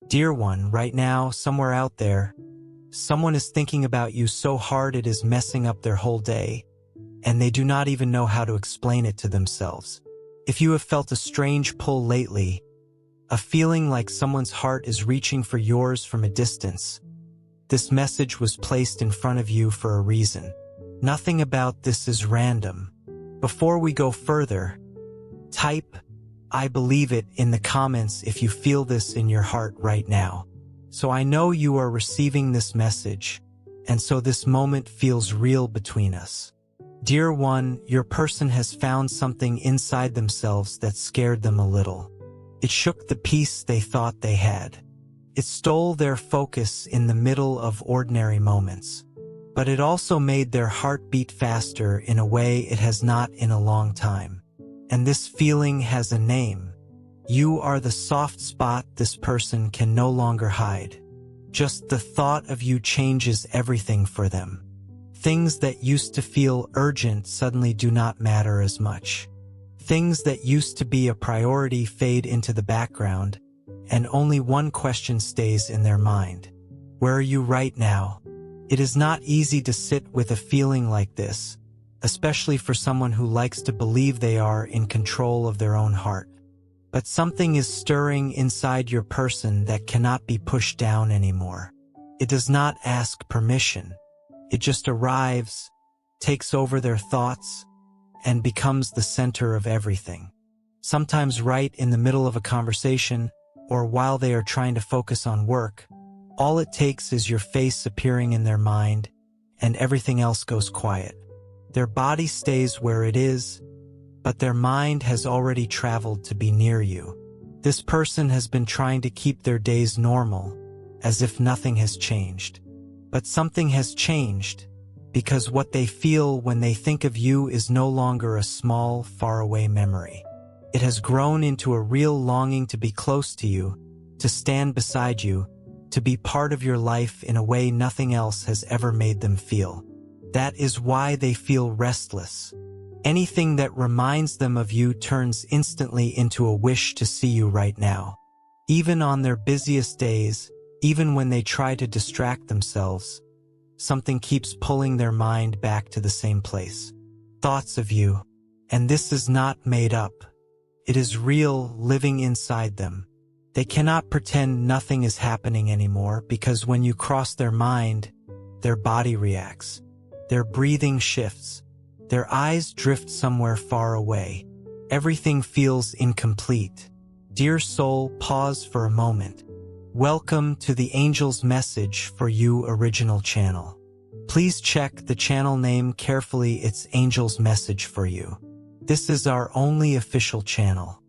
Dear one, right now, somewhere out there, someone is thinking about you so hard it is messing up their whole day, and they do not even know how to explain it to themselves. If you have felt a strange pull lately, a feeling like someone's heart is reaching for yours from a distance, this message was placed in front of you for a reason. Nothing about this is random. Before we go further, type "I believe it" in the comments if you feel this in your heart right now. So I know you are receiving this message, and so this moment feels real between us. Dear one, your person has found something inside themselves that scared them a little. It shook the peace they thought they had. It stole their focus in the middle of ordinary moments. But it also made their heart beat faster in a way it has not in a long time. And this feeling has a name. You are the soft spot this person can no longer hide. Just the thought of you changes everything for them. Things that used to feel urgent suddenly do not matter as much. Things that used to be a priority fade into the background, and only one question stays in their mind. Where are you right now? It is not easy to sit with a feeling like this, especially for someone who likes to believe they are in control of their own heart. But something is stirring inside your person that cannot be pushed down anymore. It does not ask permission. It just arrives, takes over their thoughts, and becomes the center of everything. Sometimes right in the middle of a conversation, or while they are trying to focus on work, all it takes is your face appearing in their mind, and everything else goes quiet. Their body stays where it is, but their mind has already traveled to be near you. This person has been trying to keep their days normal, as if nothing has changed. But something has changed, because what they feel when they think of you is no longer a small, faraway memory. It has grown into a real longing to be close to you, to stand beside you, to be part of your life in a way nothing else has ever made them feel. That is why they feel restless. Anything that reminds them of you turns instantly into a wish to see you right now. Even on their busiest days, even when they try to distract themselves, something keeps pulling their mind back to the same place. Thoughts of you. And this is not made up. It is real, living inside them. They cannot pretend nothing is happening anymore, because when you cross their mind, their body reacts. Their breathing shifts. Their eyes drift somewhere far away. Everything feels incomplete. Dear soul, pause for a moment. Welcome to the Angel's Message for You original channel. Please check the channel name carefully. It's Angel's Message for You. This is our only official channel.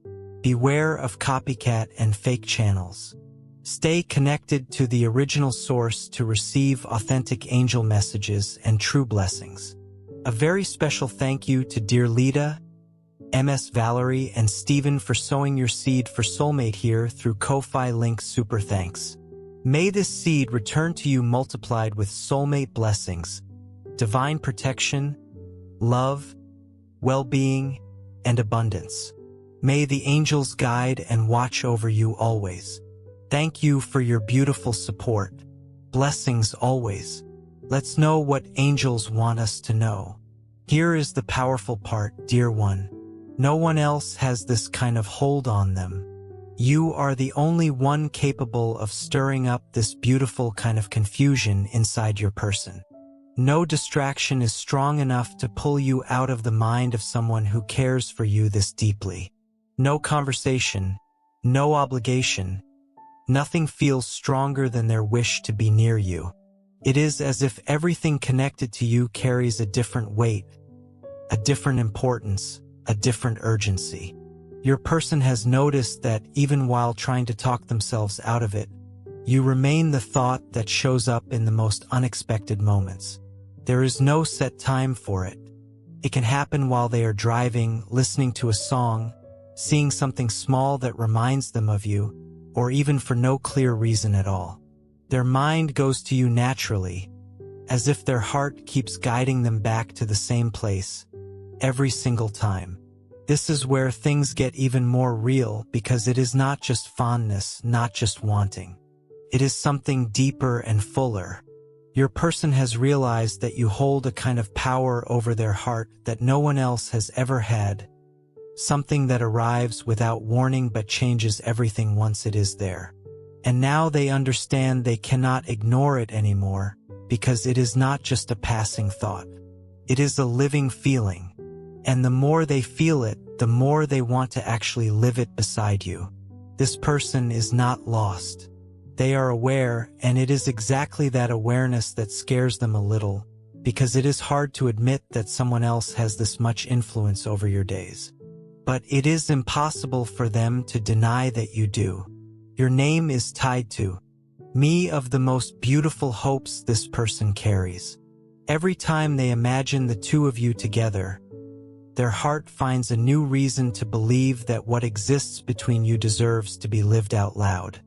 Beware of copycat and fake channels. Stay connected to the original source to receive authentic angel messages and true blessings. A very special thank you to dear Lita, MS Valerie, and Steven for sowing your seed for Soulmate here through Ko-Fi link. Super thanks. May this seed return to you multiplied with soulmate blessings, divine protection, love, well-being, and abundance. May the angels guide and watch over you always. Thank you for your beautiful support. Blessings always. Let's know what angels want us to know. Here is the powerful part, dear one. No one else has this kind of hold on them. You are the only one capable of stirring up this beautiful kind of confusion inside your person. No distraction is strong enough to pull you out of the mind of someone who cares for you this deeply. No conversation, no obligation, nothing feels stronger than their wish to be near you. It is as if everything connected to you carries a different weight, a different importance, a different urgency. Your person has noticed that even while trying to talk themselves out of it, you remain the thought that shows up in the most unexpected moments. There is no set time for it. It can happen while they are driving, listening to a song, seeing something small that reminds them of you, or even for no clear reason at all. Their mind goes to you naturally, as if their heart keeps guiding them back to the same place, every single time. This is where things get even more real, because it is not just fondness, not just wanting. It is something deeper and fuller. Your person has realized that you hold a kind of power over their heart that no one else has ever had. Something that arrives without warning but changes everything once it is there. And now they understand they cannot ignore it anymore, because it is not just a passing thought. It is a living feeling. And the more they feel it, the more they want to actually live it beside you. This person is not lost. They are aware, and it is exactly that awareness that scares them a little, because it is hard to admit that someone else has this much influence over your days. But it is impossible for them to deny that you do. Your name is tied to me of the most beautiful hopes this person carries. Every time they imagine the two of you together, their heart finds a new reason to believe that what exists between you deserves to be lived out loud.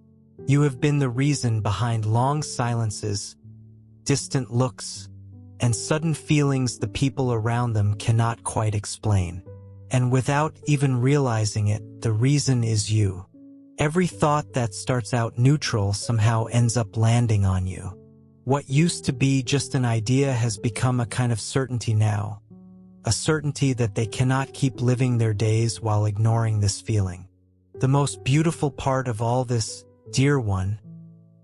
You have been the reason behind long silences, distant looks, and sudden feelings the people around them cannot quite explain. And without even realizing it, the reason is you. Every thought that starts out neutral somehow ends up landing on you. What used to be just an idea has become a kind of certainty now. A certainty that they cannot keep living their days while ignoring this feeling. The most beautiful part of all this, dear one,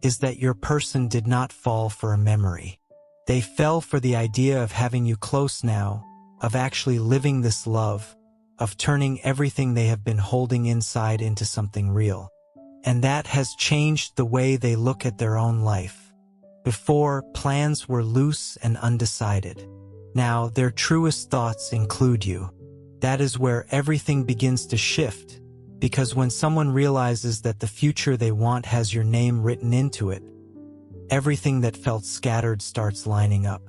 is that your person did not fall for a memory. They fell for the idea of having you close now, of actually living this love, of turning everything they have been holding inside into something real. And that has changed the way they look at their own life. Before, plans were loose and undecided. Now, their truest thoughts include you. That is where everything begins to shift, because when someone realizes that the future they want has your name written into it, everything that felt scattered starts lining up.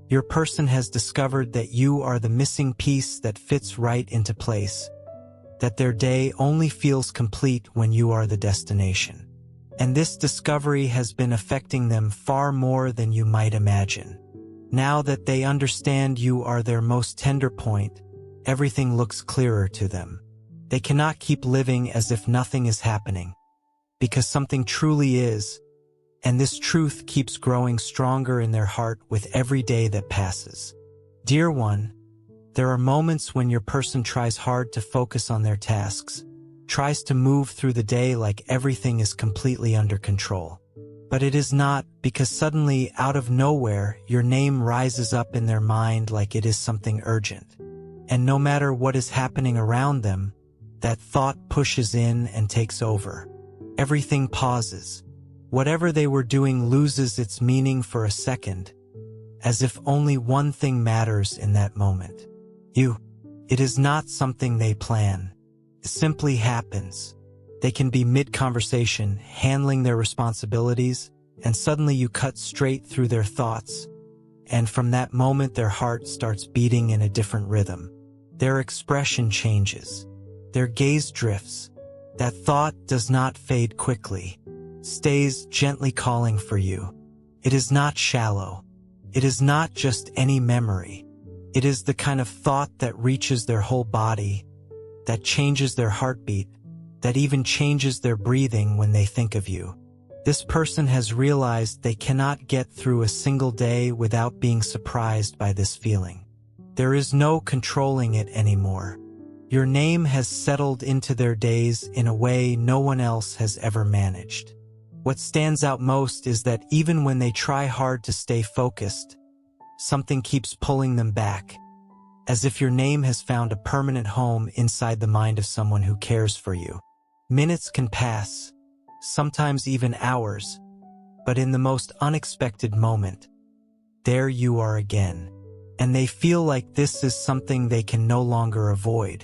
Your person has discovered that you are the missing piece that fits right into place, that their day only feels complete when you are the destination. And this discovery has been affecting them far more than you might imagine. Now that they understand you are their most tender point, everything looks clearer to them. They cannot keep living as if nothing is happening, because something truly is. And this truth keeps growing stronger in their heart with every day that passes. Dear one, there are moments when your person tries hard to focus on their tasks, tries to move through the day like everything is completely under control. But it is not, because suddenly, out of nowhere, your name rises up in their mind like it is something urgent. And no matter what is happening around them, that thought pushes in and takes over. Everything pauses. Whatever they were doing loses its meaning for a second, as if only one thing matters in that moment. You. It is not something they plan. It simply happens. They can be mid-conversation, handling their responsibilities, and suddenly you cut straight through their thoughts. And from that moment their heart starts beating in a different rhythm. Their expression changes. Their gaze drifts. That thought does not fade quickly. Stays gently calling for you. It is not shallow. It is not just any memory. It is the kind of thought that reaches their whole body, that changes their heartbeat, that even changes their breathing when they think of you. This person has realized they cannot get through a single day without being surprised by this feeling. There is no controlling it anymore. Your name has settled into their days in a way no one else has ever managed. What stands out most is that even when they try hard to stay focused, something keeps pulling them back, as if your name has found a permanent home inside the mind of someone who cares for you. Minutes can pass, sometimes even hours, but in the most unexpected moment, there you are again, and they feel like this is something they can no longer avoid.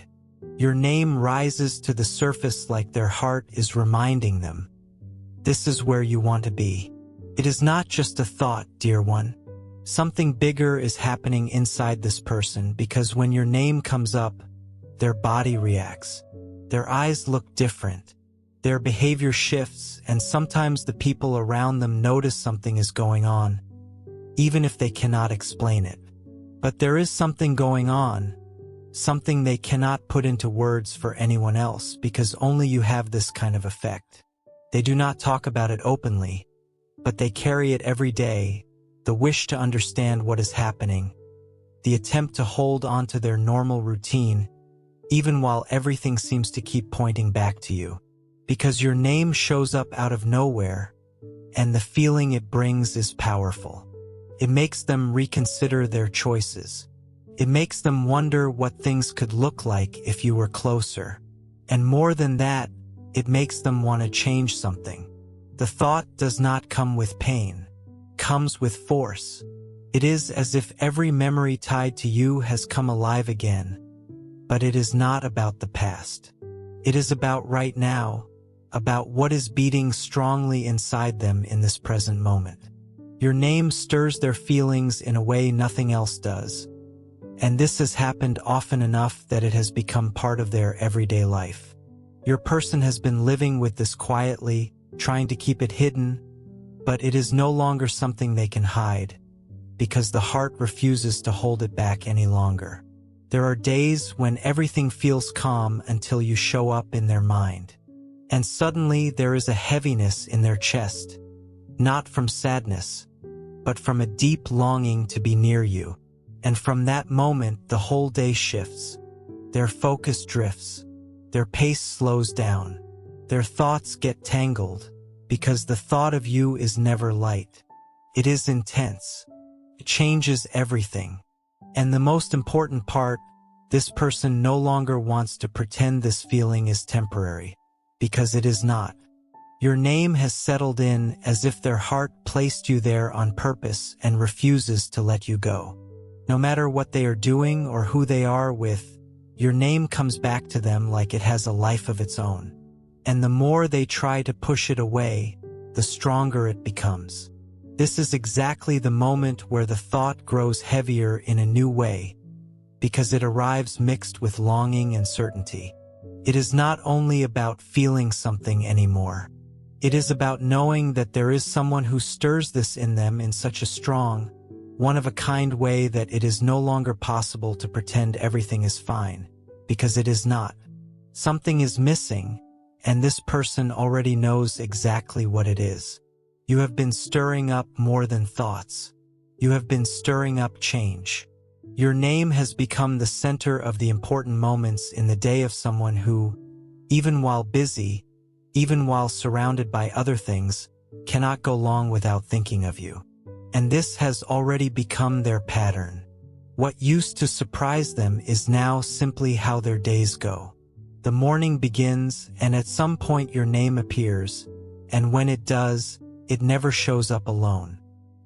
Your name rises to the surface like their heart is reminding them, this is where you want to be. It is not just a thought, dear one. Something bigger is happening inside this person, because when your name comes up, their body reacts. Their eyes look different. Their behavior shifts, and sometimes the people around them notice something is going on, even if they cannot explain it. But there is something going on, something they cannot put into words for anyone else, because only you have this kind of effect. They do not talk about it openly, but they carry it every day, the wish to understand what is happening, the attempt to hold on to their normal routine, even while everything seems to keep pointing back to you. Because your name shows up out of nowhere, and the feeling it brings is powerful. It makes them reconsider their choices. It makes them wonder what things could look like if you were closer. And more than that, it makes them want to change something. The thought does not come with pain, it comes with force. It is as if every memory tied to you has come alive again. But it is not about the past. It is about right now, about what is beating strongly inside them in this present moment. Your name stirs their feelings in a way nothing else does. And this has happened often enough that it has become part of their everyday life. Your person has been living with this quietly, trying to keep it hidden, but it is no longer something they can hide, because the heart refuses to hold it back any longer. There are days when everything feels calm until you show up in their mind. And suddenly there is a heaviness in their chest, not from sadness, but from a deep longing to be near you. And from that moment, the whole day shifts. Their focus drifts. Their pace slows down. Their thoughts get tangled, because the thought of you is never light. It is intense. It changes everything. And the most important part, this person no longer wants to pretend this feeling is temporary, because it is not. Your name has settled in as if their heart placed you there on purpose and refuses to let you go. No matter what they are doing or who they are with, your name comes back to them like it has a life of its own. And the more they try to push it away, the stronger it becomes. This is exactly the moment where the thought grows heavier in a new way, because it arrives mixed with longing and certainty. It is not only about feeling something anymore. It is about knowing that there is someone who stirs this in them in such a strong, one-of-a-kind way that it is no longer possible to pretend everything is fine, because it is not. Something is missing, and this person already knows exactly what it is. You have been stirring up more than thoughts. You have been stirring up change. Your name has become the center of the important moments in the day of someone who, even while busy, even while surrounded by other things, cannot go long without thinking of you. And this has already become their pattern. What used to surprise them is now simply how their days go. The morning begins, and at some point your name appears, and when it does, it never shows up alone.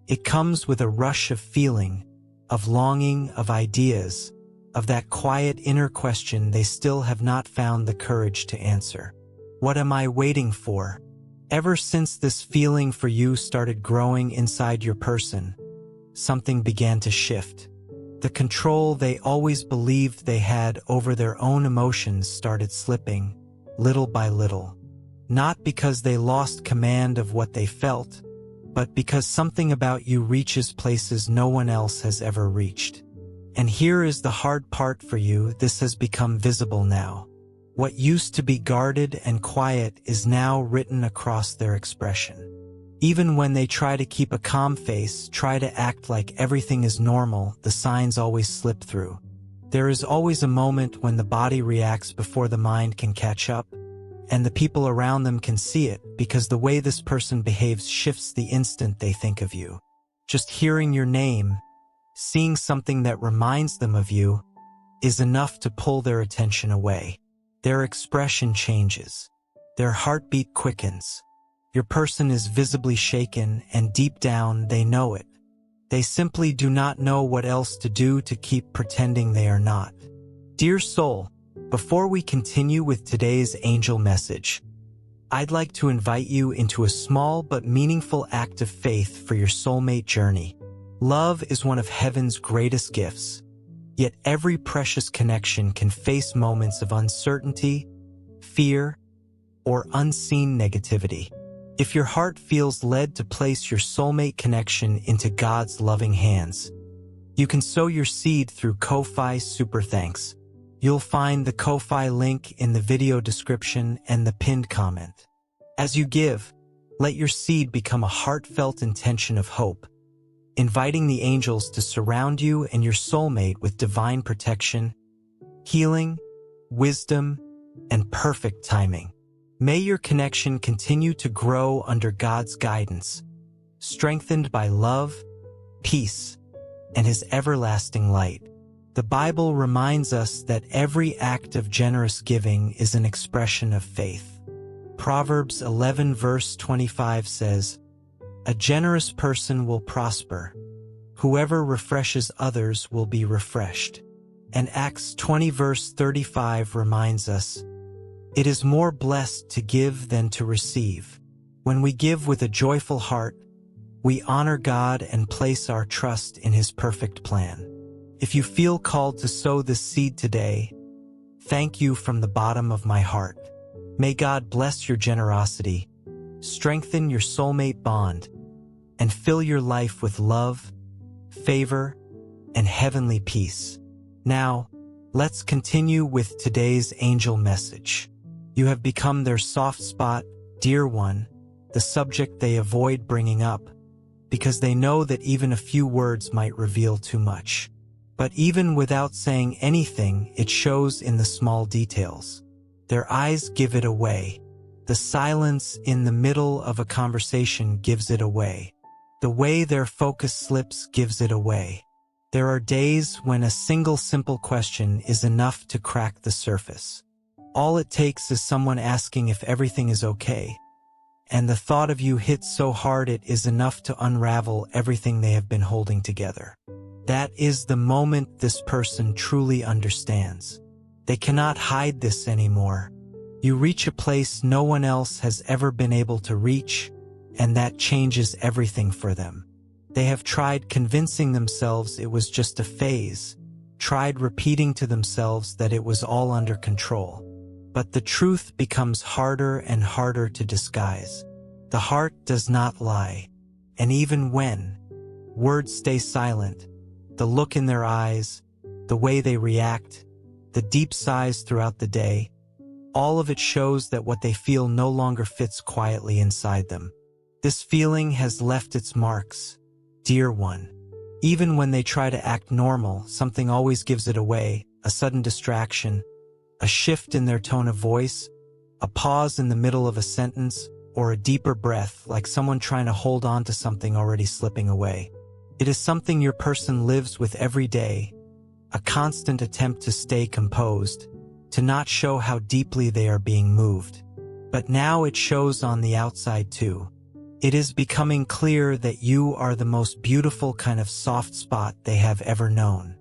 It comes with a rush of feeling, of longing, of ideas, of that quiet inner question they still have not found the courage to answer. What am I waiting for? Ever since this feeling for you started growing inside your person, something began to shift. The control they always believed they had over their own emotions started slipping, little by little. Not because they lost command of what they felt, but because something about you reaches places no one else has ever reached. And here is the hard part for you: this has become visible now. What used to be guarded and quiet is now written across their expression. Even when they try to keep a calm face, try to act like everything is normal, the signs always slip through. There is always a moment when the body reacts before the mind can catch up, and the people around them can see it, because the way this person behaves shifts the instant they think of you. Just hearing your name, seeing something that reminds them of you, is enough to pull their attention away. Their expression changes. Their heartbeat quickens. Your person is visibly shaken, and deep down they know it. They simply do not know what else to do to keep pretending they are not. Dear soul, before we continue with today's angel message, I'd like to invite you into a small but meaningful act of faith for your soulmate journey. Love is one of heaven's greatest gifts. Yet every precious connection can face moments of uncertainty, fear, or unseen negativity. If your heart feels led to place your soulmate connection into God's loving hands, you can sow your seed through Ko-Fi Super Thanks. You'll find the Ko-Fi link in the video description and the pinned comment. As you give, let your seed become a heartfelt intention of hope, inviting the angels to surround you and your soulmate with divine protection, healing, wisdom, and perfect timing. May your connection continue to grow under God's guidance, strengthened by love, peace, and His everlasting light. The Bible reminds us that every act of generous giving is an expression of faith. Proverbs 11 verse 25 says, "A generous person will prosper. Whoever refreshes others will be refreshed." And Acts 20 verse 35 reminds us, "It is more blessed to give than to receive." When we give with a joyful heart, we honor God and place our trust in His perfect plan. If you feel called to sow this seed today, thank you from the bottom of my heart. May God bless your generosity, strengthen your soulmate bond, and fill your life with love, favor, and heavenly peace. Now, let's continue with today's angel message. You have become their soft spot, dear one, the subject they avoid bringing up, because they know that even a few words might reveal too much. But even without saying anything, it shows in the small details. Their eyes give it away. The silence in the middle of a conversation gives it away. The way their focus slips gives it away. There are days when a single simple question is enough to crack the surface. All it takes is someone asking if everything is okay, and the thought of you hits so hard it is enough to unravel everything they have been holding together. That is the moment this person truly understands. They cannot hide this anymore. You reach a place no one else has ever been able to reach, and that changes everything for them. They have tried convincing themselves it was just a phase, tried repeating to themselves that it was all under control. But the truth becomes harder and harder to disguise. The heart does not lie, and even when words stay silent, the look in their eyes, the way they react, the deep sighs throughout the day, all of it shows that what they feel no longer fits quietly inside them. This feeling has left its marks, dear one. Even when they try to act normal, something always gives it away, a sudden distraction, a shift in their tone of voice, a pause in the middle of a sentence, or a deeper breath, like someone trying to hold on to something already slipping away. It is something your person lives with every day, a constant attempt to stay composed, to not show how deeply they are being moved. But now it shows on the outside too. It is becoming clear that you are the most beautiful kind of soft spot they have ever known.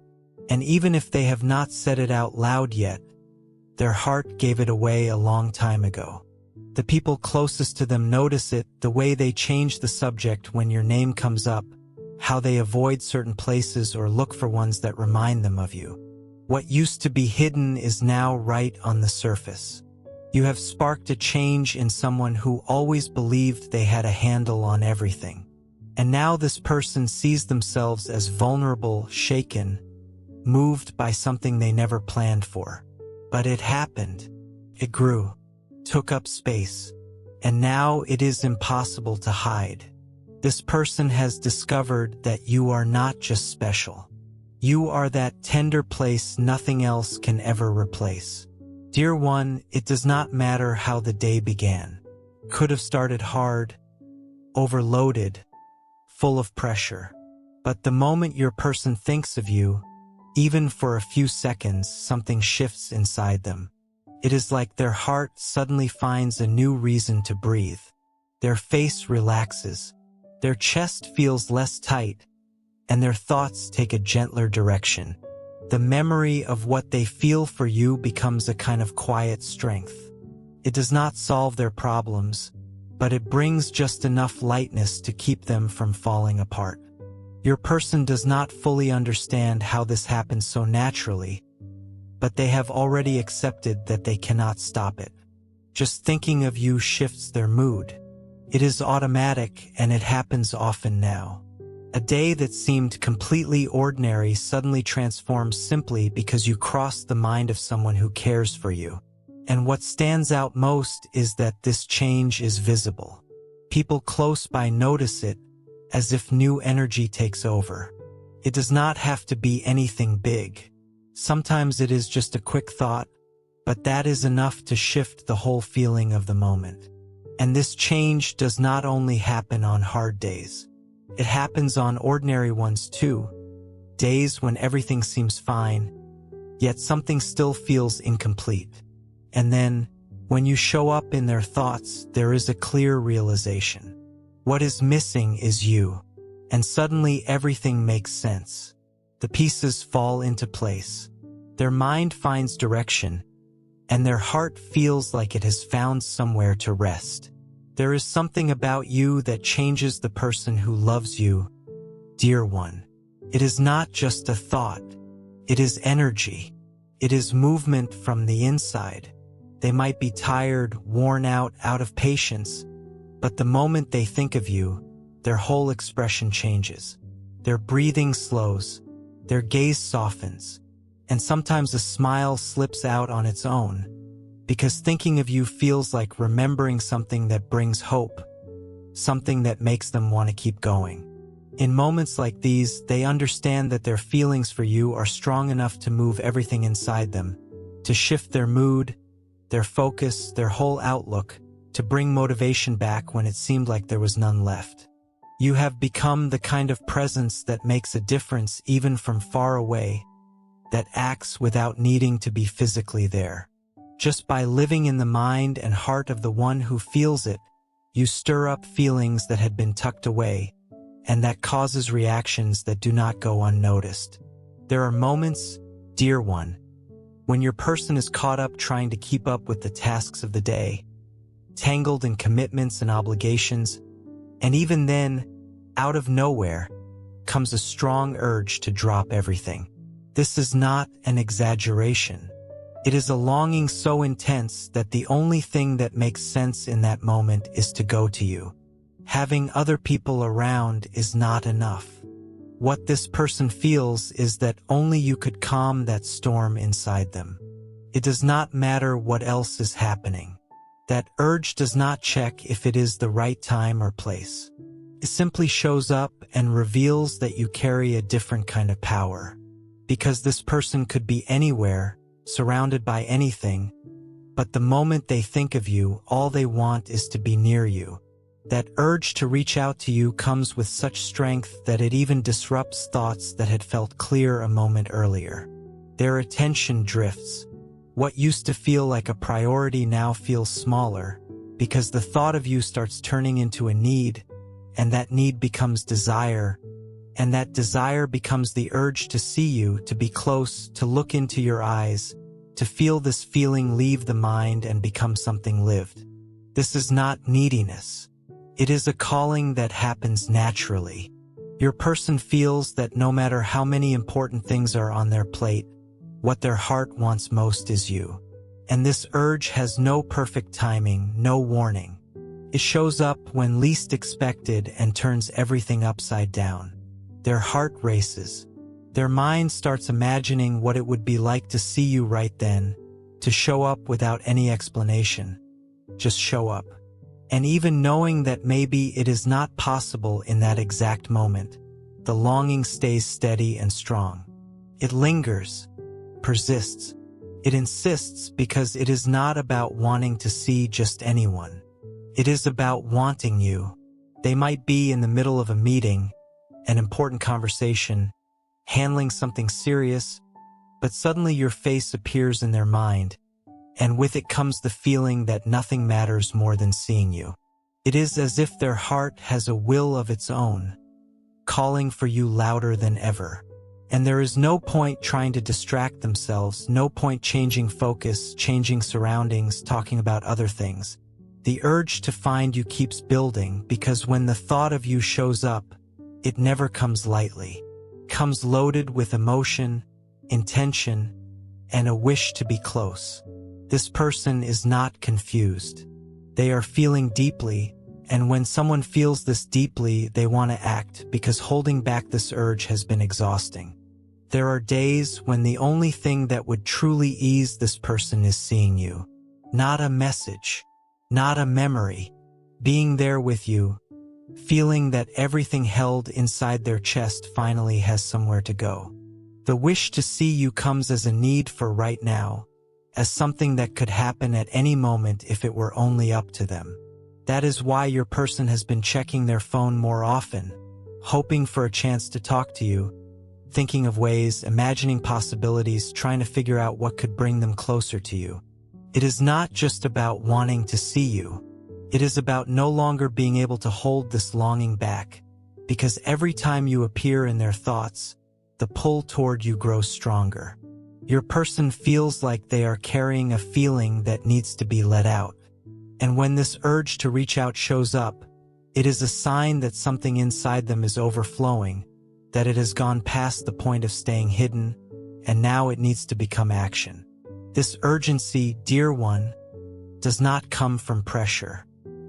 And even if they have not said it out loud yet, their heart gave it away a long time ago. The people closest to them notice it, the way they change the subject when your name comes up, how they avoid certain places or look for ones that remind them of you. What used to be hidden is now right on the surface. You have sparked a change in someone who always believed they had a handle on everything. And now this person sees themselves as vulnerable, shaken, moved by something they never planned for. But it happened. It grew, took up space, and now it is impossible to hide. This person has discovered that you are not just special. You are that tender place nothing else can ever replace. Dear one, it does not matter how the day began. Could have started hard, overloaded, full of pressure. But the moment your person thinks of you, even for a few seconds, something shifts inside them. It is like their heart suddenly finds a new reason to breathe. Their face relaxes. Their chest feels less tight, and their thoughts take a gentler direction. The memory of what they feel for you becomes a kind of quiet strength. It does not solve their problems, but it brings just enough lightness to keep them from falling apart. Your person does not fully understand how this happens so naturally, but they have already accepted that they cannot stop it. Just thinking of you shifts their mood. It is automatic, and it happens often now. A day that seemed completely ordinary suddenly transforms simply because you crossed the mind of someone who cares for you. And what stands out most is that this change is visible. People close by notice it, as if new energy takes over. It does not have to be anything big. Sometimes it is just a quick thought, but that is enough to shift the whole feeling of the moment. And this change does not only happen on hard days. It happens on ordinary ones too. Days when everything seems fine, yet something still feels incomplete. And then, when you show up in their thoughts, there is a clear realization. What is missing is you. And suddenly everything makes sense. The pieces fall into place. Their mind finds direction, and their heart feels like it has found somewhere to rest. There is something about you that changes the person who loves you, dear one. It is not just a thought. It is energy. It is movement from the inside. They might be tired, worn out of patience, but the moment they think of you, their whole expression changes. Their breathing slows, their gaze softens, and sometimes a smile slips out on its own, because thinking of you feels like remembering something that brings hope, something that makes them want to keep going. In moments like these, they understand that their feelings for you are strong enough to move everything inside them, to shift their mood, their focus, their whole outlook, to bring motivation back when it seemed like there was none left. You have become the kind of presence that makes a difference even from far away, that acts without needing to be physically there. Just by living in the mind and heart of the one who feels it, you stir up feelings that had been tucked away, and that causes reactions that do not go unnoticed. There are moments, dear one, when your person is caught up trying to keep up with the tasks of the day, tangled in commitments and obligations, and even then, out of nowhere, comes a strong urge to drop everything. This is not an exaggeration. It is a longing so intense that the only thing that makes sense in that moment is to go to you. Having other people around is not enough. What this person feels is that only you could calm that storm inside them. It does not matter what else is happening. That urge does not check if it is the right time or place. It simply shows up and reveals that you carry a different kind of power. Because this person could be anywhere, surrounded by anything, but the moment they think of you, all they want is to be near you. That urge to reach out to you comes with such strength that it even disrupts thoughts that had felt clear a moment earlier. Their attention drifts. What used to feel like a priority now feels smaller, because the thought of you starts turning into a need, and that need becomes desire, and that desire becomes the urge to see you, to be close, to look into your eyes, to feel this feeling leave the mind and become something lived. This is not neediness. It is a calling that happens naturally. Your person feels that no matter how many important things are on their plate, what their heart wants most is you. And this urge has no perfect timing, no warning. It shows up when least expected and turns everything upside down. Their heart races. Their mind starts imagining what it would be like to see you right then, to show up without any explanation. Just show up. And even knowing that maybe it is not possible in that exact moment, the longing stays steady and strong. It lingers, persists. It insists because it is not about wanting to see just anyone. It is about wanting you. They might be in the middle of a meeting, an important conversation, handling something serious, but suddenly your face appears in their mind, and with it comes the feeling that nothing matters more than seeing you. It is as if their heart has a will of its own, calling for you louder than ever. And there is no point trying to distract themselves, no point changing focus, changing surroundings, talking about other things. The urge to find you keeps building because when the thought of you shows up, it never comes lightly. It comes loaded with emotion, intention, and a wish to be close. This person is not confused. They are feeling deeply, and when someone feels this deeply, they want to act because holding back this urge has been exhausting. There are days when the only thing that would truly ease this person is seeing you. not a message, not a memory, being there with you, feeling that everything held inside their chest finally has somewhere to go. The wish to see you comes as a need for right now, as something that could happen at any moment if it were only up to them. That is why your person has been checking their phone more often, hoping for a chance to talk to you, thinking of ways, imagining possibilities, trying to figure out what could bring them closer to you. It is not just about wanting to see you. It is about no longer being able to hold this longing back, because every time you appear in their thoughts, the pull toward you grows stronger. Your person feels like they are carrying a feeling that needs to be let out. And when this urge to reach out shows up, it is a sign that something inside them is overflowing, that it has gone past the point of staying hidden, and now it needs to become action. This urgency, dear one, does not come from pressure.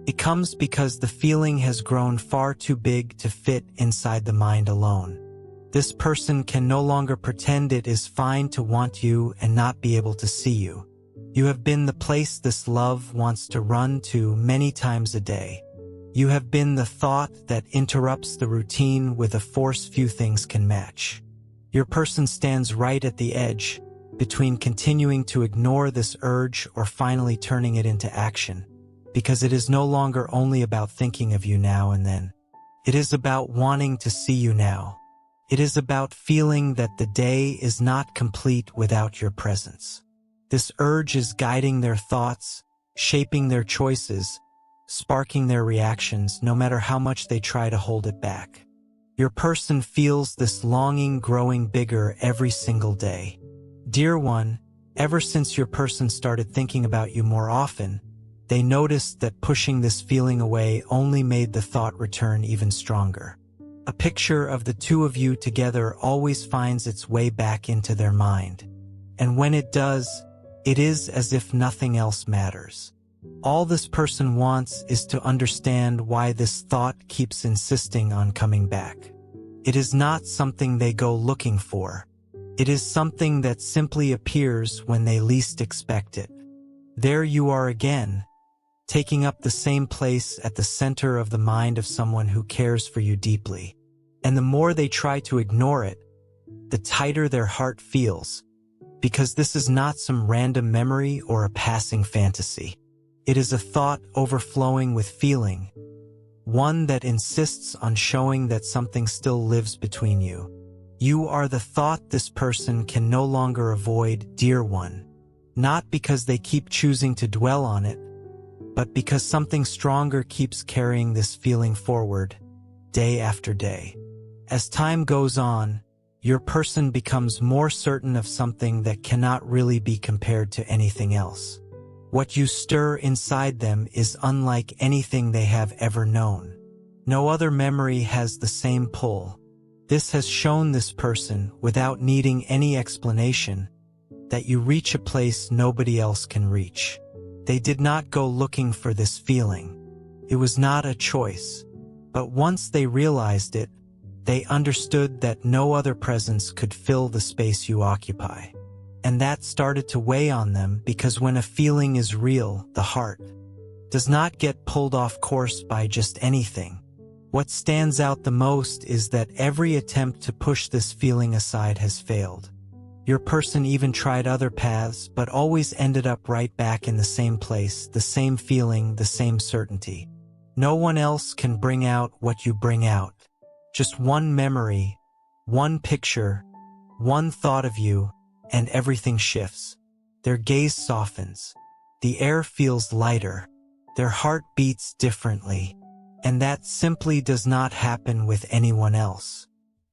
It comes because the feeling has grown far too big to fit inside the mind alone. This person can no longer pretend it is fine to want you and not be able to see you. You have been the place this love wants to run to many times a day. You have been the thought that interrupts the routine with a force few things can match. Your person stands right at the edge, between continuing to ignore this urge or finally turning it into action, because it is no longer only about thinking of you now and then. It is about wanting to see you now. It is about feeling that the day is not complete without your presence. This urge is guiding their thoughts, shaping their choices, sparking their reactions, no matter how much they try to hold it back. Your person feels this longing growing bigger every single day. Dear one, ever since your person started thinking about you more often, they noticed that pushing this feeling away only made the thought return even stronger. A picture of the two of you together always finds its way back into their mind. And when it does, it is as if nothing else matters. All this person wants is to understand why this thought keeps insisting on coming back. It is not something they go looking for. It is something that simply appears when they least expect it. There you are again, taking up the same place at the center of the mind of someone who cares for you deeply. And the more they try to ignore it, the tighter their heart feels, because this is not some random memory or a passing fantasy. It is a thought overflowing with feeling, one that insists on showing that something still lives between you. You are the thought this person can no longer avoid, dear one, not because they keep choosing to dwell on it, but because something stronger keeps carrying this feeling forward, day after day. As time goes on, your person becomes more certain of something that cannot really be compared to anything else. What you stir inside them is unlike anything they have ever known. No other memory has the same pull. This has shown this person, without needing any explanation, that you reach a place nobody else can reach. They did not go looking for this feeling. It was not a choice. But once they realized it, they understood that no other presence could fill the space you occupy. And that started to weigh on them, because when a feeling is real, the heart does not get pulled off course by just anything. What stands out the most is that every attempt to push this feeling aside has failed. Your person even tried other paths, but always ended up right back in the same place, the same feeling, the same certainty. No one else can bring out what you bring out. Just one memory, one picture, one thought of you, and everything shifts. Their gaze softens. The air feels lighter. Their heart beats differently. And that simply does not happen with anyone else.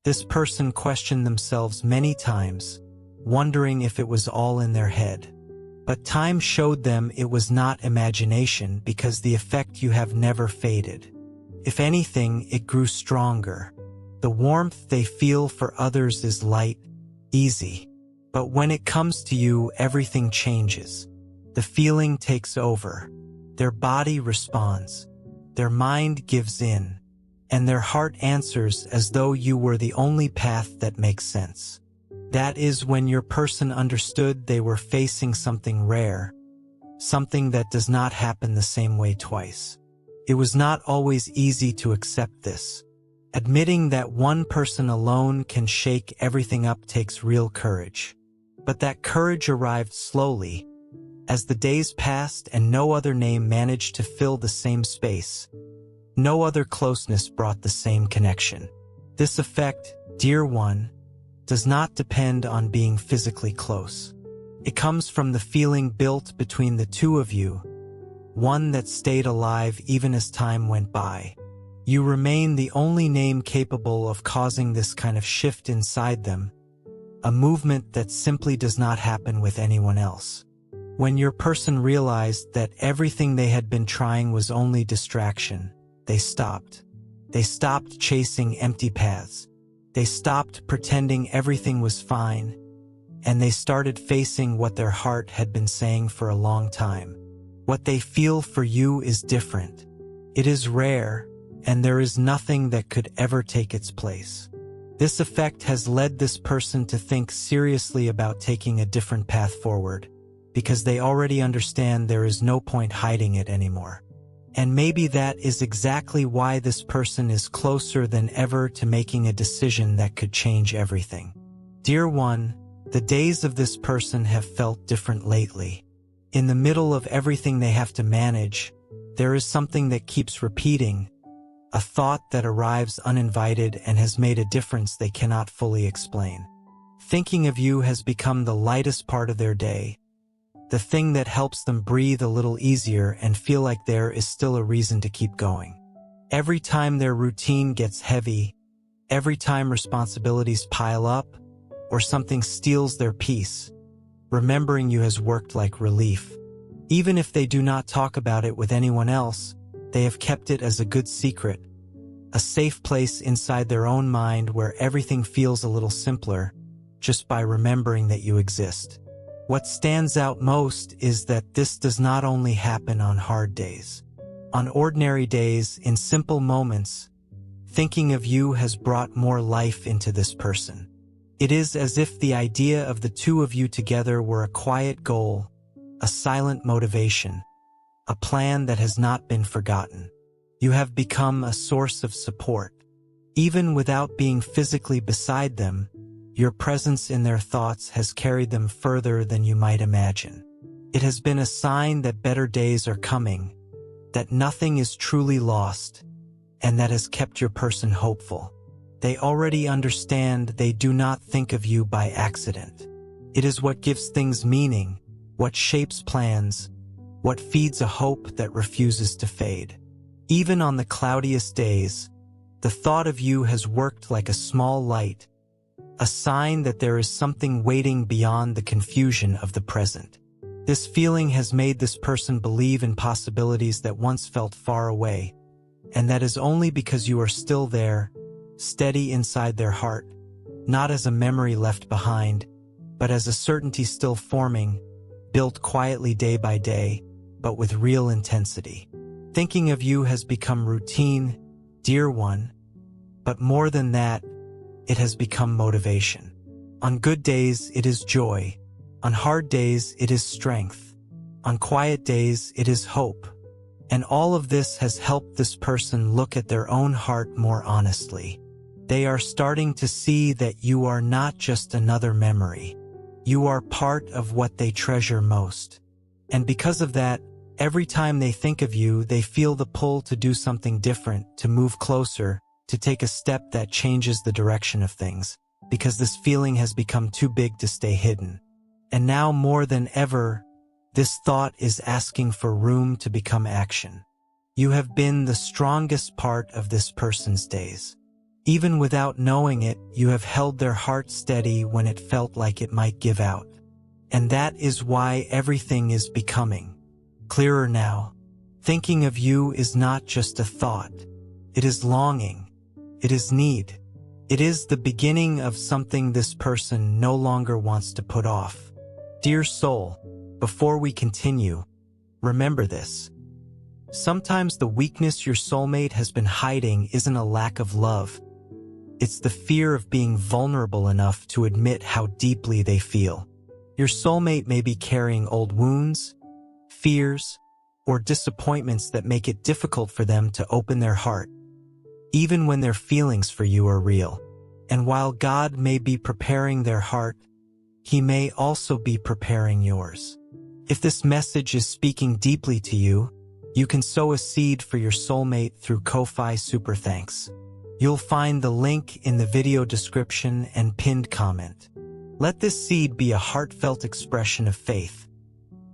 This person questioned themselves many times, wondering if it was all in their head. But time showed them it was not imagination, because the effect you have never faded. If anything, it grew stronger. The warmth they feel for others is light, easy. But when it comes to you, everything changes. The feeling takes over. Their body responds. Their mind gives in. And their heart answers as though you were the only path that makes sense. That is when your person understood they were facing something rare, something that does not happen the same way twice. It was not always easy to accept this. Admitting that one person alone can shake everything up takes real courage. But that courage arrived slowly. As the days passed and no other name managed to fill the same space, no other closeness brought the same connection. This effect, dear one, does not depend on being physically close. It comes from the feeling built between the two of you, one that stayed alive even as time went by. You remain the only name capable of causing this kind of shift inside them, a movement that simply does not happen with anyone else. When your person realized that everything they had been trying was only distraction, they stopped. They stopped chasing empty paths. They stopped pretending everything was fine, and they started facing what their heart had been saying for a long time. What they feel for you is different. It is rare, and there is nothing that could ever take its place. This effect has led this person to think seriously about taking a different path forward, because they already understand there is no point hiding it anymore. And maybe that is exactly why this person is closer than ever to making a decision that could change everything. Dear one, the days of this person have felt different lately. In the middle of everything they have to manage, there is something that keeps repeating, a thought that arrives uninvited and has made a difference they cannot fully explain. Thinking of you has become the lightest part of their day, the thing that helps them breathe a little easier and feel like there is still a reason to keep going. Every time their routine gets heavy, every time responsibilities pile up, or something steals their peace, remembering you has worked like relief. Even if they do not talk about it with anyone else, they have kept it as a good secret, a safe place inside their own mind where everything feels a little simpler, just by remembering that you exist. What stands out most is that this does not only happen on hard days. On ordinary days, in simple moments, thinking of you has brought more life into this person. It is as if the idea of the two of you together were a quiet goal, a silent motivation, a plan that has not been forgotten. You have become a source of support. Even without being physically beside them, your presence in their thoughts has carried them further than you might imagine. It has been a sign that better days are coming, that nothing is truly lost, and that has kept your person hopeful. They already understand they do not think of you by accident. It is what gives things meaning, what shapes plans, what feeds a hope that refuses to fade. Even on the cloudiest days, the thought of you has worked like a small light, a sign that there is something waiting beyond the confusion of the present. This feeling has made this person believe in possibilities that once felt far away, and that is only because you are still there, steady inside their heart, not as a memory left behind, but as a certainty still forming, built quietly day by day, but with real intensity. Thinking of you has become routine, dear one, but more than that, it has become motivation. On good days, it is joy. On hard days, it is strength. On quiet days, it is hope. And all of this has helped this person look at their own heart more honestly. They are starting to see that you are not just another memory. You are part of what they treasure most. And because of that, every time they think of you, they feel the pull to do something different, to move closer, to take a step that changes the direction of things, because this feeling has become too big to stay hidden. And now more than ever, this thought is asking for room to become action. You have been the strongest part of this person's days. Even without knowing it, you have held their heart steady when it felt like it might give out. And that is why everything is becoming clearer now. Thinking of you is not just a thought. It is longing. It is need. It is the beginning of something this person no longer wants to put off. Dear soul, before we continue, remember this. Sometimes the weakness your soulmate has been hiding isn't a lack of love. It's the fear of being vulnerable enough to admit how deeply they feel. Your soulmate may be carrying old wounds, fears, or disappointments that make it difficult for them to open their heart, even when their feelings for you are real. And while God may be preparing their heart, He may also be preparing yours. If this message is speaking deeply to you, you can sow a seed for your soulmate through Ko-Fi Super Thanks. You'll find the link in the video description and pinned comment. Let this seed be a heartfelt expression of faith,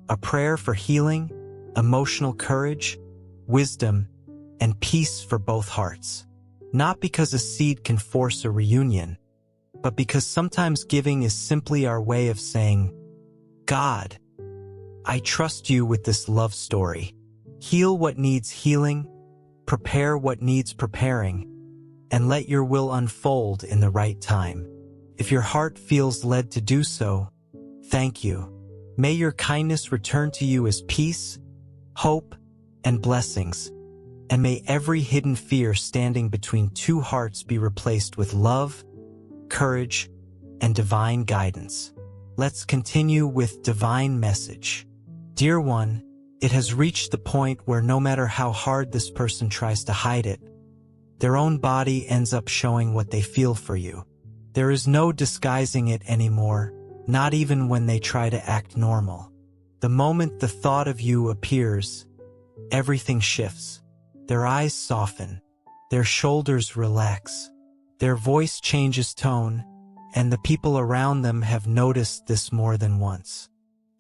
a prayer for healing, emotional courage, wisdom, and peace for both hearts. Not because a seed can force a reunion, but because sometimes giving is simply our way of saying, God, I trust you with this love story. Heal what needs healing, prepare what needs preparing, and let your will unfold in the right time. If your heart feels led to do so, thank you. May your kindness return to you as peace, hope, and blessings, and may every hidden fear standing between two hearts be replaced with love, courage, and divine guidance. Let's continue with divine message. Dear one, it has reached the point where no matter how hard this person tries to hide it, their own body ends up showing what they feel for you. There is no disguising it anymore, not even when they try to act normal. The moment the thought of you appears, everything shifts. Their eyes soften, their shoulders relax, their voice changes tone, and the people around them have noticed this more than once.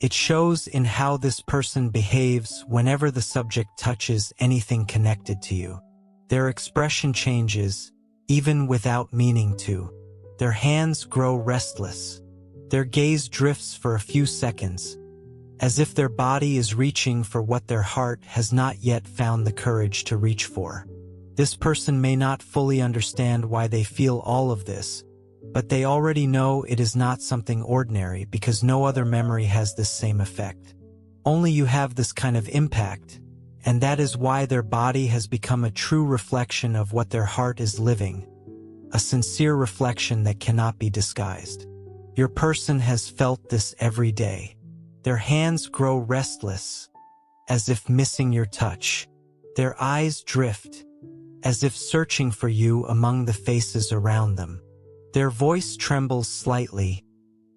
It shows in how this person behaves whenever the subject touches anything connected to you. Their expression changes, even without meaning to. Their hands grow restless. Their gaze drifts for a few seconds, as if their body is reaching for what their heart has not yet found the courage to reach for. This person may not fully understand why they feel all of this, but they already know it is not something ordinary because no other memory has this same effect. Only you have this kind of impact, and that is why their body has become a true reflection of what their heart is living, a sincere reflection that cannot be disguised. Your person has felt this every day. Their hands grow restless, as if missing your touch. Their eyes drift, as if searching for you among the faces around them. Their voice trembles slightly,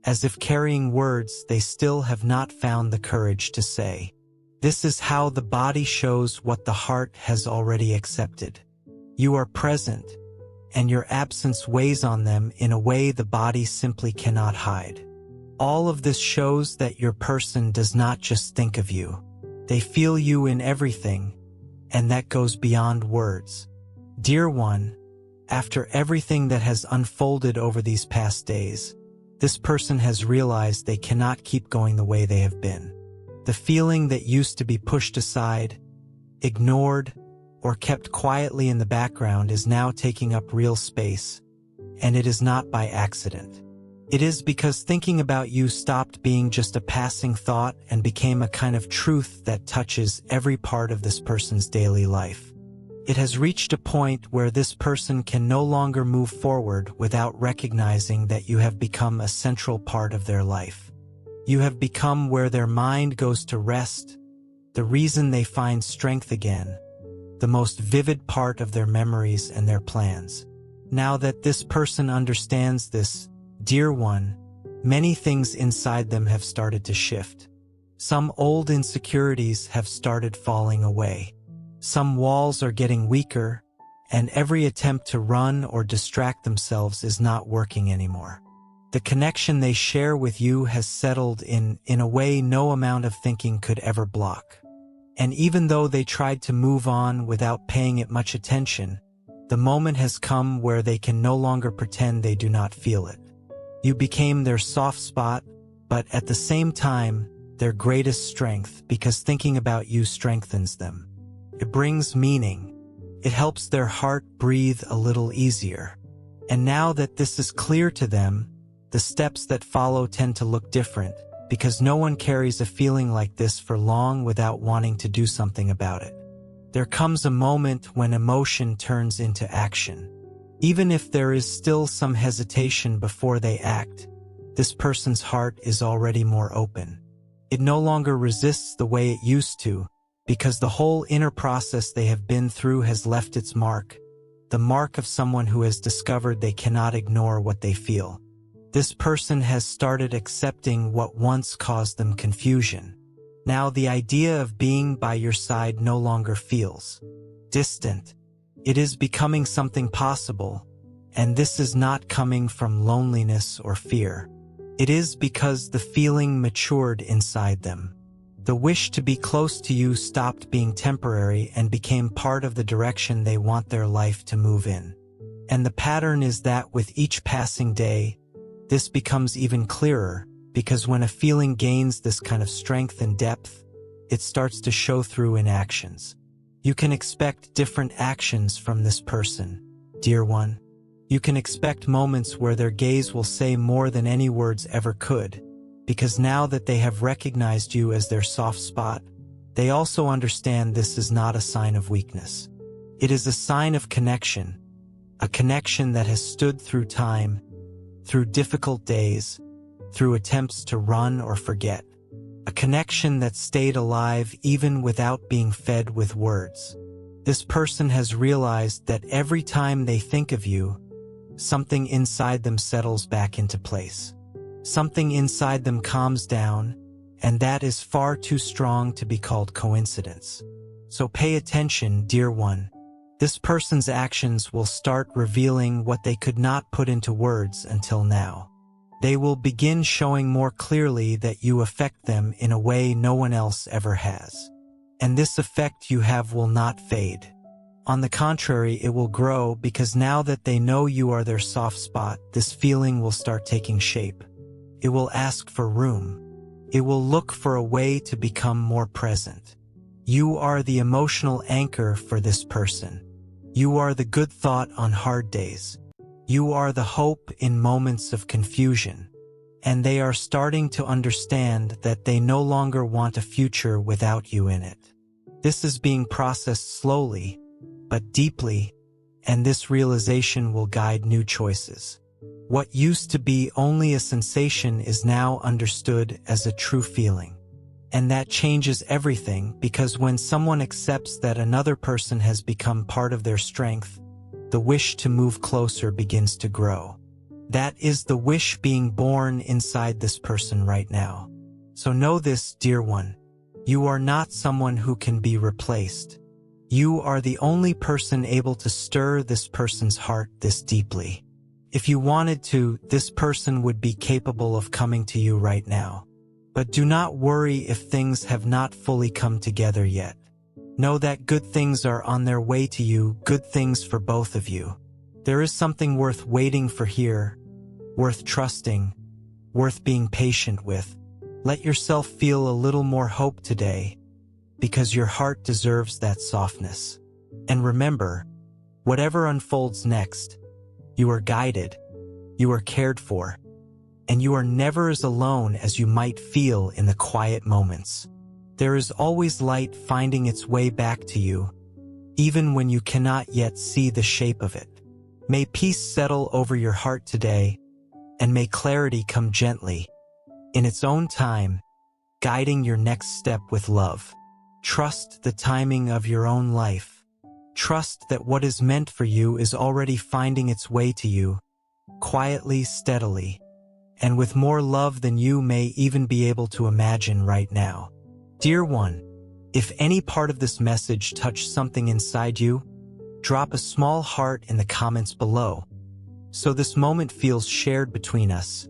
as if carrying words they still have not found the courage to say. This is how the body shows what the heart has already accepted. You are present, and your absence weighs on them in a way the body simply cannot hide. All of this shows that your person does not just think of you. They feel you in everything, and that goes beyond words. Dear one, after everything that has unfolded over these past days, this person has realized they cannot keep going the way they have been. The feeling that used to be pushed aside, ignored, or kept quietly in the background is now taking up real space, and it is not by accident. It is because thinking about you stopped being just a passing thought and became a kind of truth that touches every part of this person's daily life. It has reached a point where this person can no longer move forward without recognizing that you have become a central part of their life. You have become where their mind goes to rest, the reason they find strength again, the most vivid part of their memories and their plans. Now that this person understands this, dear one, many things inside them have started to shift. Some old insecurities have started falling away. Some walls are getting weaker, and every attempt to run or distract themselves is not working anymore. The connection they share with you has settled in a way no amount of thinking could ever block. And even though they tried to move on without paying it much attention, the moment has come where they can no longer pretend they do not feel it. You became their soft spot, but at the same time, their greatest strength, because thinking about you strengthens them. It brings meaning. It helps their heart breathe a little easier. And now that this is clear to them, the steps that follow tend to look different, because no one carries a feeling like this for long without wanting to do something about it. There comes a moment when emotion turns into action. Even if there is still some hesitation before they act, this person's heart is already more open. It no longer resists the way it used to, because the whole inner process they have been through has left its mark, the mark of someone who has discovered they cannot ignore what they feel. This person has started accepting what once caused them confusion. Now the idea of being by your side no longer feels distant. It is becoming something possible, and this is not coming from loneliness or fear. It is because the feeling matured inside them. The wish to be close to you stopped being temporary and became part of the direction they want their life to move in. And the pattern is that with each passing day, this becomes even clearer, because when a feeling gains this kind of strength and depth, it starts to show through in actions. You can expect different actions from this person, dear one. You can expect moments where their gaze will say more than any words ever could, because now that they have recognized you as their soft spot, they also understand this is not a sign of weakness. It is a sign of connection, a connection that has stood through time, through difficult days, through attempts to run or forget, a connection that stayed alive even without being fed with words. This person has realized that every time they think of you, something inside them settles back into place. Something inside them calms down, and that is far too strong to be called coincidence. So pay attention, dear one. This person's actions will start revealing what they could not put into words until now. They will begin showing more clearly that you affect them in a way no one else ever has. And this effect you have will not fade. On the contrary, it will grow, because now that they know you are their soft spot, this feeling will start taking shape. It will ask for room. It will look for a way to become more present. You are the emotional anchor for this person. You are the good thought on hard days. You are the hope in moments of confusion. And they are starting to understand that they no longer want a future without you in it. This is being processed slowly, but deeply, and this realization will guide new choices. What used to be only a sensation is now understood as a true feeling. And that changes everything, because when someone accepts that another person has become part of their strength, the wish to move closer begins to grow. That is the wish being born inside this person right now. So know this, dear one. You are not someone who can be replaced. You are the only person able to stir this person's heart this deeply. If you wanted to, this person would be capable of coming to you right now. But do not worry if things have not fully come together yet. Know that good things are on their way to you, good things for both of you. There is something worth waiting for here, worth trusting, worth being patient with. Let yourself feel a little more hope today, because your heart deserves that softness. And remember, whatever unfolds next, you are guided, you are cared for, and you are never as alone as you might feel in the quiet moments. There is always light finding its way back to you, even when you cannot yet see the shape of it. May peace settle over your heart today, and may clarity come gently, in its own time, guiding your next step with love. Trust the timing of your own life. Trust that what is meant for you is already finding its way to you, quietly, steadily, and with more love than you may even be able to imagine right now. Dear one, if any part of this message touched something inside you, drop a small heart in the comments below, so this moment feels shared between us,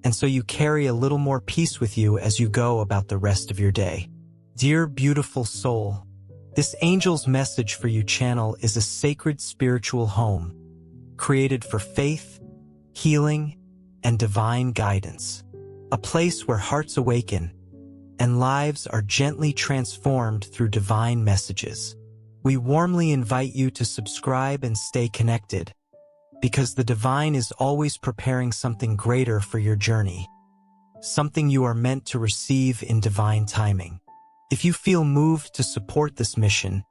and so you carry a little more peace with you as you go about the rest of your day. Dear beautiful soul, this angel's message for you channel is a sacred spiritual home, created for faith, healing, and divine guidance. A place where hearts awaken, and lives are gently transformed through divine messages. We warmly invite you to subscribe and stay connected, because the divine is always preparing something greater for your journey, something you are meant to receive in divine timing. If you feel moved to support this mission,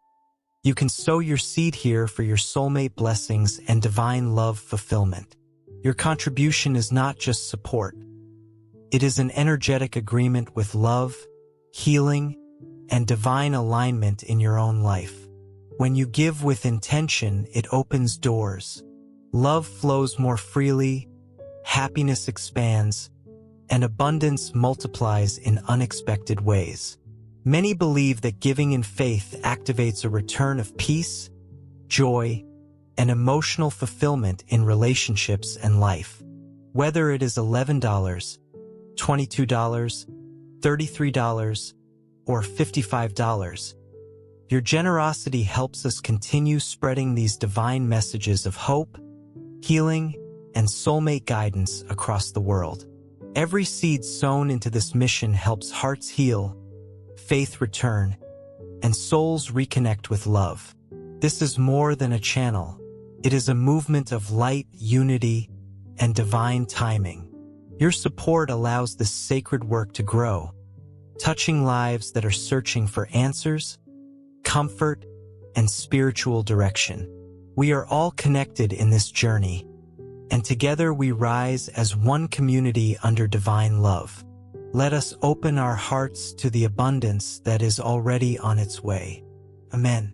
you can sow your seed here for your soulmate blessings and divine love fulfillment. Your contribution is not just support. It is an energetic agreement with love, healing, and divine alignment in your own life. When you give with intention, it opens doors. Love flows more freely, happiness expands, and abundance multiplies in unexpected ways. Many believe that giving in faith activates a return of peace, joy, and emotional fulfillment in relationships and life. Whether it is $11, $22, $33, or $55, your generosity helps us continue spreading these divine messages of hope, healing, and soulmate guidance across the world. Every seed sown into this mission helps hearts heal, faith return, and souls reconnect with love. This is more than a channel. It is a movement of light, unity, and divine timing. Your support allows this sacred work to grow, touching lives that are searching for answers, comfort, and spiritual direction. We are all connected in this journey, and together we rise as one community under divine love. Let us open our hearts to the abundance that is already on its way. Amen.